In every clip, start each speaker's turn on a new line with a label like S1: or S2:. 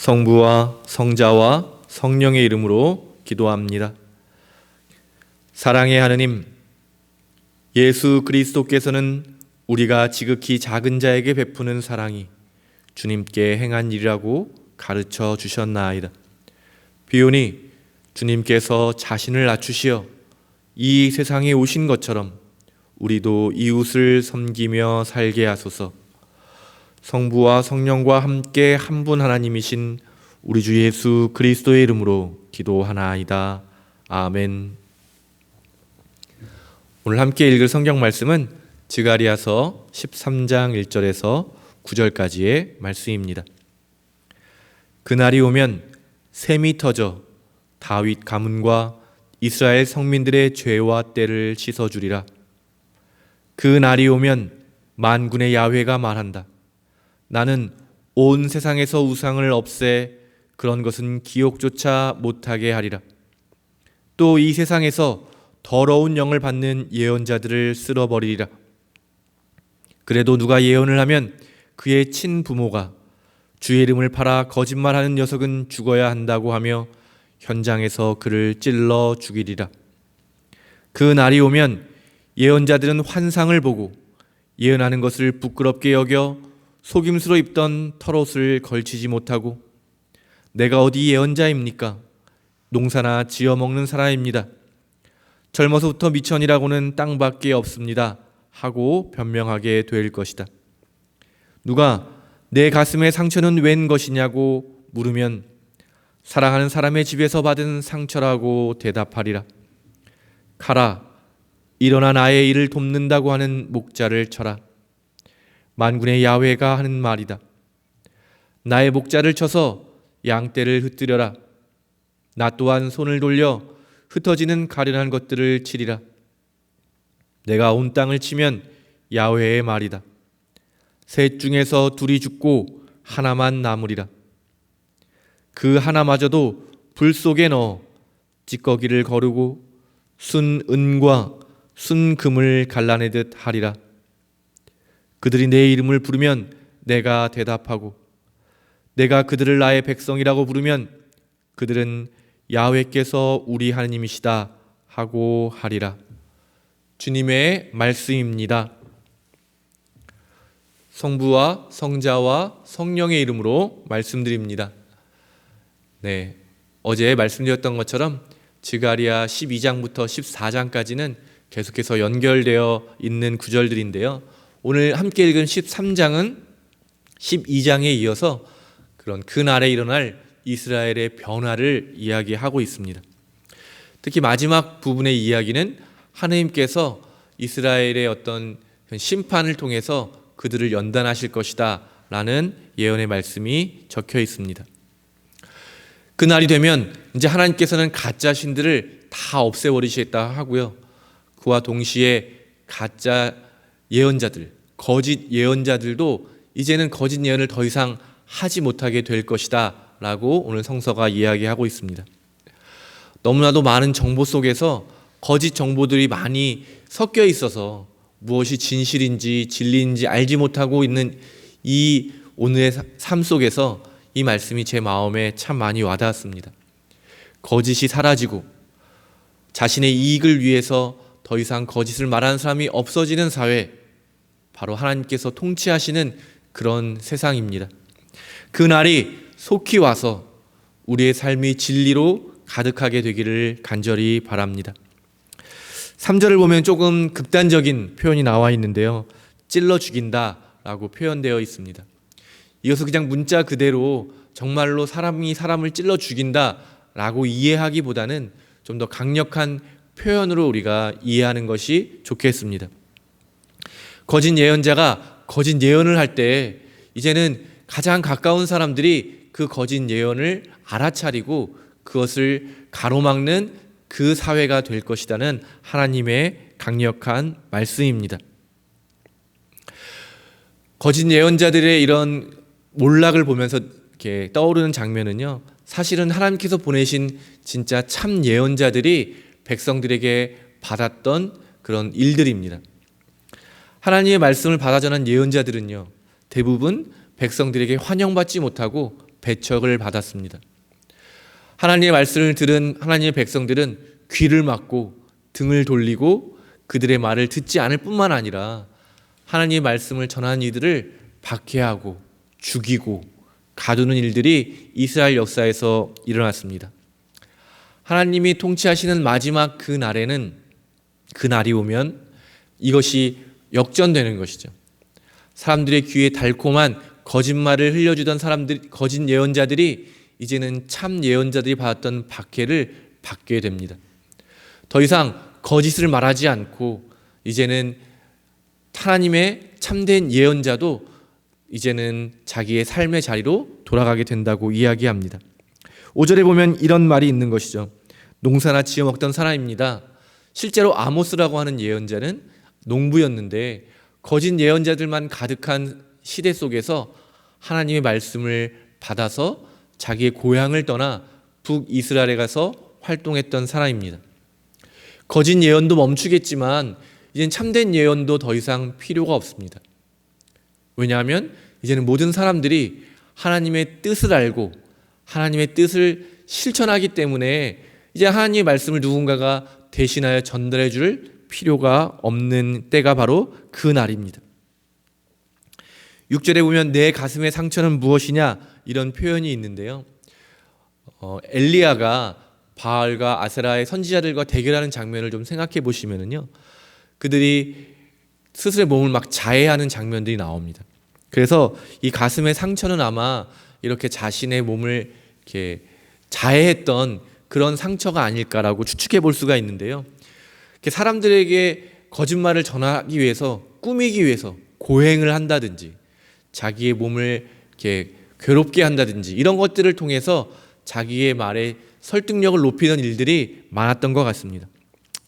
S1: 성부와 성자와 성령의 이름으로 기도합니다. 사랑의 하느님, 예수 그리스도께서는 우리가 지극히 작은 자에게 베푸는 사랑이 주님께 행한 일이라고 가르쳐 주셨나이다. 비오니 주님께서 자신을 낮추시어 이 세상에 오신 것처럼 우리도 이웃을 섬기며 살게 하소서. 성부와 성령과 함께 한 분 하나님이신 우리 주 예수 그리스도의 이름으로 기도하나이다. 아멘. 오늘 함께 읽을 성경 말씀은 스가랴서 13장 1절에서 9절까지의 말씀입니다. 그날이 오면 샘이 터져 다윗 가문과 이스라엘 성민들의 죄와 때를 씻어주리라. 그 날이 오면 만군의 야훼가 말한다. 나는 온 세상에서 우상을 없애 그런 것은 기억조차 못하게 하리라. 또 이 세상에서 더러운 영을 받는 예언자들을 쓸어버리리라. 그래도 누가 예언을 하면 그의 친부모가 주의 이름을 팔아 거짓말하는 녀석은 죽어야 한다고 하며 현장에서 그를 찔러 죽이리라. 그 날이 오면 예언자들은 환상을 보고 예언하는 것을 부끄럽게 여겨 속임수로 입던 털옷을 걸치지 못하고 내가 어디 예언자입니까? 농사나 지어먹는 사람입니다. 젊어서부터 미천이라고는 땅밖에 없습니다. 하고 변명하게 될 것이다. 누가 내 가슴의 상처는 웬 것이냐고 물으면 사랑하는 사람의 집에서 받은 상처라고 대답하리라. 가라, 일어나 나의 일을 돕는다고 하는 목자를 쳐라. 만군의 야훼가 하는 말이다. 나의 목자를 쳐서 양떼를 흩뜨려라. 나 또한 손을 돌려 흩어지는 가련한 것들을 치리라. 내가 온 땅을 치면 야훼의 말이다. 셋 중에서 둘이 죽고 하나만 남으리라. 그 하나마저도 불 속에 넣어 찌꺼기를 거르고 순은과 순금을 갈라내듯 하리라. 그들이 내 이름을 부르면 내가 대답하고 내가 그들을 나의 백성이라고 부르면 그들은 야훼께서 우리 하나님이시다 하고 하리라. 주님의 말씀입니다. 성부와 성자와 성령의 이름으로 말씀드립니다. 네, 어제 말씀드렸던 것처럼 스가랴 12장부터 14장까지는 계속해서 연결되어 있는 구절들인데요. 오늘 함께 읽은 13장은 12장에 이어서 그런 그날에 일어날 이스라엘의 변화를 이야기하고 있습니다. 특히 마지막 부분의 이야기는 하나님께서 이스라엘의 어떤 심판을 통해서 그들을 연단하실 것이다 라는 예언의 말씀이 적혀 있습니다. 그날이 되면 이제 하나님께서는 가짜 신들을 다 없애버리시겠다 하고요. 그와 동시에 가짜 예언자들, 거짓 예언자들도 이제는 거짓 예언을 더 이상 하지 못하게 될 것이다 라고 오늘 성서가 이야기하고 있습니다. 너무나도 많은 정보 속에서 거짓 정보들이 많이 섞여 있어서 무엇이 진실인지 진리인지 알지 못하고 있는 이 오늘의 삶 속에서 이 말씀이 제 마음에 참 많이 와닿았습니다. 거짓이 사라지고 자신의 이익을 위해서 더 이상 거짓을 말하는 사람이 없어지는 사회, 바로 하나님께서 통치하시는 그런 세상입니다. 그날이 속히 와서 우리의 삶이 진리로 가득하게 되기를 간절히 바랍니다. 3절을 보면 조금 극단적인 표현이 나와 있는데요. 찔러 죽인다라고 표현되어 있습니다. 이것을 그냥 문자 그대로 정말로 사람이 사람을 찔러 죽인다라고 이해하기보다는 좀 더 강력한 표현으로 우리가 이해하는 것이 좋겠습니다. 거짓 예언자가 거짓 예언을 할 때 이제는 가장 가까운 사람들이 그 거짓 예언을 알아차리고 그것을 가로막는 그 사회가 될 것이라는 하나님의 강력한 말씀입니다. 거짓 예언자들의 이런 몰락을 보면서 이렇게 떠오르는 장면은요, 사실은 하나님께서 보내신 진짜 참 예언자들이 백성들에게 받았던 그런 일들입니다. 하나님의 말씀을 받아 전한 예언자들은요, 대부분 백성들에게 환영받지 못하고 배척을 받았습니다. 하나님의 말씀을 들은 하나님의 백성들은 귀를 막고 등을 돌리고 그들의 말을 듣지 않을 뿐만 아니라 하나님의 말씀을 전하는 이들을 박해하고 죽이고 가두는 일들이 이스라엘 역사에서 일어났습니다. 하나님이 통치하시는 마지막 그 날이 오면 이것이 역전되는 것이죠. 사람들의 귀에 달콤한 거짓말을 흘려주던 거짓 예언자들이 이제는 참 예언자들이 받았던 박해를 받게 됩니다. 더 이상 거짓을 말하지 않고 이제는 하나님의 참된 예언자도 이제는 자기의 삶의 자리로 돌아가게 된다고 이야기합니다. 5절에 보면 이런 말이 있는 것이죠. 농사나 지어 먹던 사람입니다. 실제로 아모스라고 하는 예언자는 농부였는데 거짓 예언자들만 가득한 시대 속에서 하나님의 말씀을 받아서 자기의 고향을 떠나 북이스라엘에 가서 활동했던 사람입니다. 거짓 예언도 멈추겠지만 이젠 참된 예언도 더 이상 필요가 없습니다. 왜냐하면 이제는 모든 사람들이 하나님의 뜻을 알고 하나님의 뜻을 실천하기 때문에 이제 하나님의 말씀을 누군가가 대신하여 전달해 줄 필요가 없는 때가 바로 그 날입니다. 6절에 보면 내 가슴의 상처는 무엇이냐 이런 표현이 있는데요. 엘리야가 바알과 아세라의 선지자들과 대결하는 장면을 좀 생각해 보시면은요. 그들이 스스로의 몸을 막 자해하는 장면들이 나옵니다. 그래서 이 가슴의 상처는 아마 이렇게 자신의 몸을 이렇게 자해했던 그런 상처가 아닐까라고 추측해 볼 수가 있는데요. 사람들에게 거짓말을 전하기 위해서 꾸미기 위해서 고행을 한다든지 자기의 몸을 이렇게 괴롭게 한다든지 이런 것들을 통해서 자기의 말에 설득력을 높이는 일들이 많았던 것 같습니다.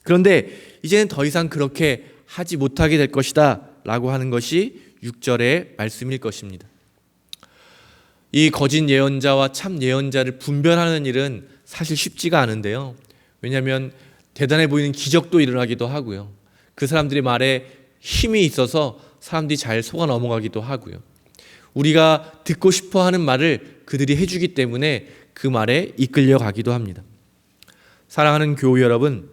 S1: 그런데 이제는 더 이상 그렇게 하지 못하게 될 것이다 라고 하는 것이 6절의 말씀일 것입니다. 이 거짓 예언자와 참 예언자를 분별하는 일은 사실 쉽지가 않은데요. 왜냐하면 대단해 보이는 기적도 일어나기도 하고요. 그 사람들의 말에 힘이 있어서 사람들이 잘 속아 넘어가기도 하고요. 우리가 듣고 싶어 하는 말을 그들이 해주기 때문에 그 말에 이끌려 가기도 합니다. 사랑하는 교우 여러분,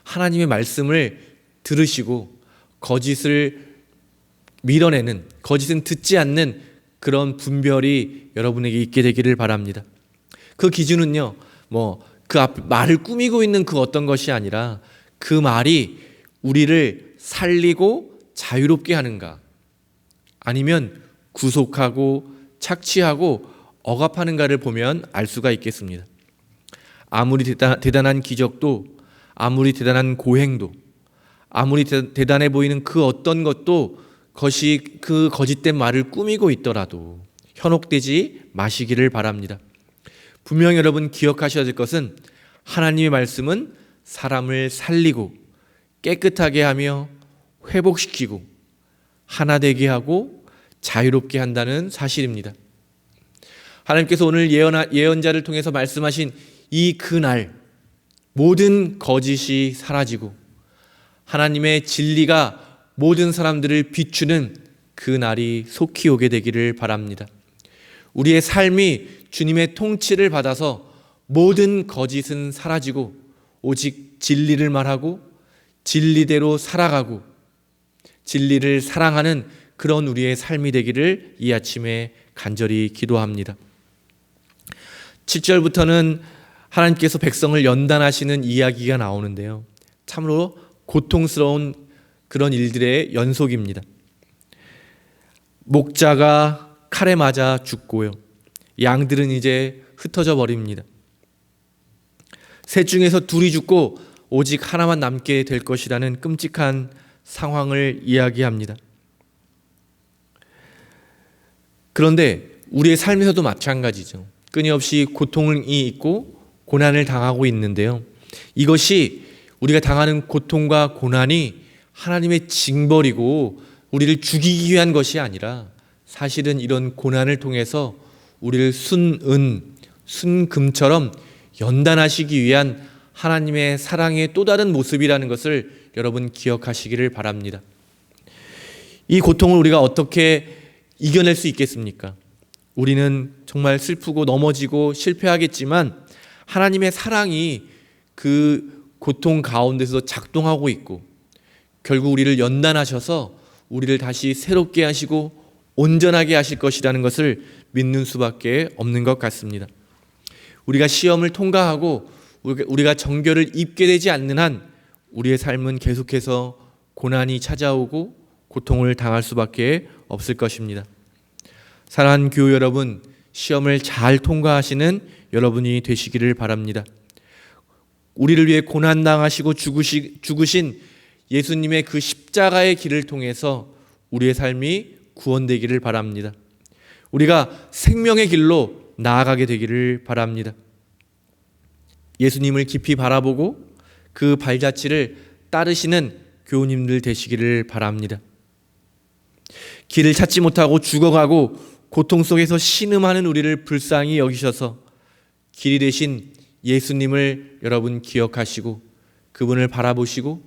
S1: 하나님의 말씀을 들으시고 거짓을 밀어내는, 거짓은 듣지 않는 그런 분별이 여러분에게 있게 되기를 바랍니다. 그 기준은요, 그 앞 말을 꾸미고 있는 그 어떤 것이 아니라 그 말이 우리를 살리고 자유롭게 하는가, 아니면 구속하고 착취하고 억압하는가를 보면 알 수가 있겠습니다. 아무리 대단한 기적도, 아무리 대단한 고행도, 아무리 대단해 보이는 그 어떤 것도 그것이 그 거짓된 말을 꾸미고 있더라도 현혹되지 마시기를 바랍니다. 분명히 여러분 기억하셔야 될 것은 하나님의 말씀은 사람을 살리고 깨끗하게 하며 회복시키고 하나 되게 하고 자유롭게 한다는 사실입니다. 하나님께서 오늘 예언자를 통해서 말씀하신 이 그날 모든 거짓이 사라지고 하나님의 진리가 모든 사람들을 비추는 그 날이 속히 오게 되기를 바랍니다. 우리의 삶이 주님의 통치를 받아서 모든 거짓은 사라지고 오직 진리를 말하고 진리대로 살아가고 진리를 사랑하는 그런 우리의 삶이 되기를 이 아침에 간절히 기도합니다. 7절부터는 하나님께서 백성을 연단하시는 이야기가 나오는데요. 참으로 고통스러운 그런 일들의 연속입니다. 목자가 칼에 맞아 죽고요. 양들은 이제 흩어져 버립니다. 셋 중에서 둘이 죽고 오직 하나만 남게 될 것이라는 끔찍한 상황을 이야기합니다. 그런데 우리의 삶에서도 마찬가지죠. 끊임없이 고통이 있고 고난을 당하고 있는데요. 이것이 우리가 당하는 고통과 고난이 하나님의 징벌이고 우리를 죽이기 위한 것이 아니라 사실은 이런 고난을 통해서 우리를 순은, 순금처럼 연단하시기 위한 하나님의 사랑의 또 다른 모습이라는 것을 여러분 기억하시기를 바랍니다. 이 고통을 우리가 어떻게 이겨낼 수 있겠습니까? 우리는 정말 슬프고 넘어지고 실패하겠지만 하나님의 사랑이 그 고통 가운데서 작동하고 있고 결국 우리를 연단하셔서 우리를 다시 새롭게 하시고 온전하게 하실 것이라는 것을 믿는 수밖에 없는 것 같습니다. 우리가 시험을 통과하고 우리가 정결을 입게 되지 않는 한 우리의 삶은 계속해서 고난이 찾아오고 고통을 당할 수밖에 없을 것입니다. 사랑하는 교우 여러분, 시험을 잘 통과하시는 여러분이 되시기를 바랍니다. 우리를 위해 고난당하시고 죽으신 예수님의 그 십자가의 길을 통해서 우리의 삶이 구원되기를 바랍니다. 우리가 생명의 길로 나아가게 되기를 바랍니다. 예수님을 깊이 바라보고 그 발자취를 따르시는 교우님들 되시기를 바랍니다. 길을 찾지 못하고 죽어가고 고통 속에서 신음하는 우리를 불쌍히 여기셔서 길이 되신 예수님을 여러분 기억하시고 그분을 바라보시고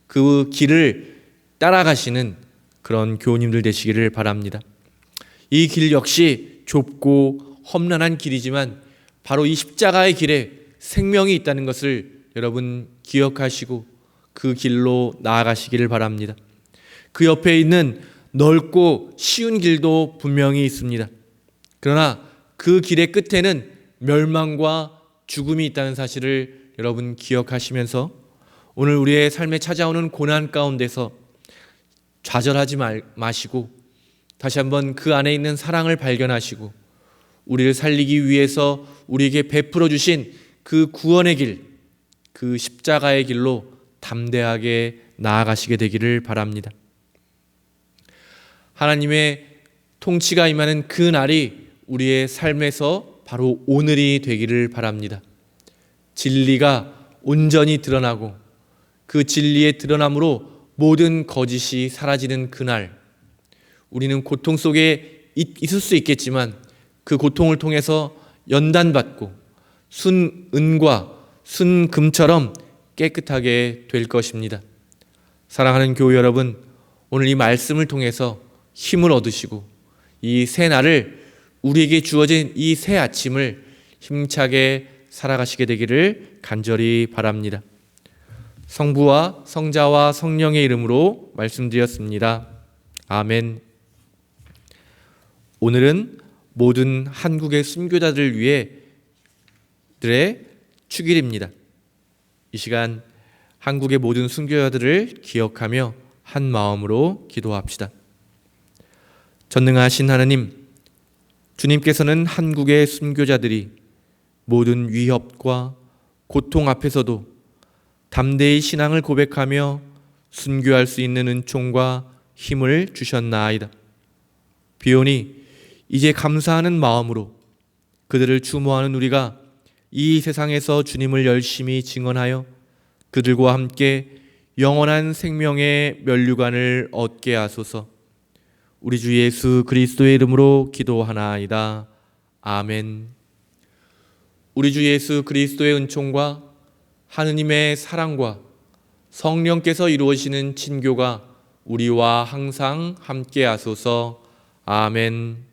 S1: 그 길을 따라가시는 그런 교우님들 되시기를 바랍니다. 이 길 역시 좁고 험난한 길이지만 바로 이 십자가의 길에 생명이 있다는 것을 여러분 기억하시고 그 길로 나아가시기를 바랍니다. 그 옆에 있는 넓고 쉬운 길도 분명히 있습니다. 그러나 그 길의 끝에는 멸망과 죽음이 있다는 사실을 여러분 기억하시면서 오늘 우리의 삶에 찾아오는 고난 가운데서 좌절하지 마시고 다시 한번 그 안에 있는 사랑을 발견하시고 우리를 살리기 위해서 우리에게 베풀어 주신 그 구원의 길, 그 십자가의 길로 담대하게 나아가시게 되기를 바랍니다. 하나님의 통치가 임하는 그 날이 우리의 삶에서 바로 오늘이 되기를 바랍니다. 진리가 온전히 드러나고 그 진리의 드러남으로 모든 거짓이 사라지는 그날, 우리는 고통 속에 있을 수 있겠지만 그 고통을 통해서 연단받고 순은과 순금처럼 깨끗하게 될 것입니다. 사랑하는 교우 여러분, 오늘 이 말씀을 통해서 힘을 얻으시고 이 새 날을 우리에게 주어진 이 새 아침을 힘차게 살아가시게 되기를 간절히 바랍니다. 성부와 성자와 성령의 이름으로 말씀드렸습니다. 아멘. 오늘은 모든 한국의 순교자들을 위해 들의 축일입니다. 이 시간 한국의 모든 순교자들을 기억하며 한 마음으로 기도합시다. 전능하신 하나님, 주님께서는 한국의 순교자들이 모든 위협과 고통 앞에서도 담대히 신앙을 고백하며 순교할 수 있는 은총과 힘을 주셨나이다. 비오니 이제 감사하는 마음으로 그들을 추모하는 우리가 이 세상에서 주님을 열심히 증언하여 그들과 함께 영원한 생명의 면류관을 얻게 하소서. 우리 주 예수 그리스도의 이름으로 기도하나이다. 아멘. 우리 주 예수 그리스도의 은총과 하느님의 사랑과 성령께서 이루어지는 친교가 우리와 항상 함께 하소서. 아멘.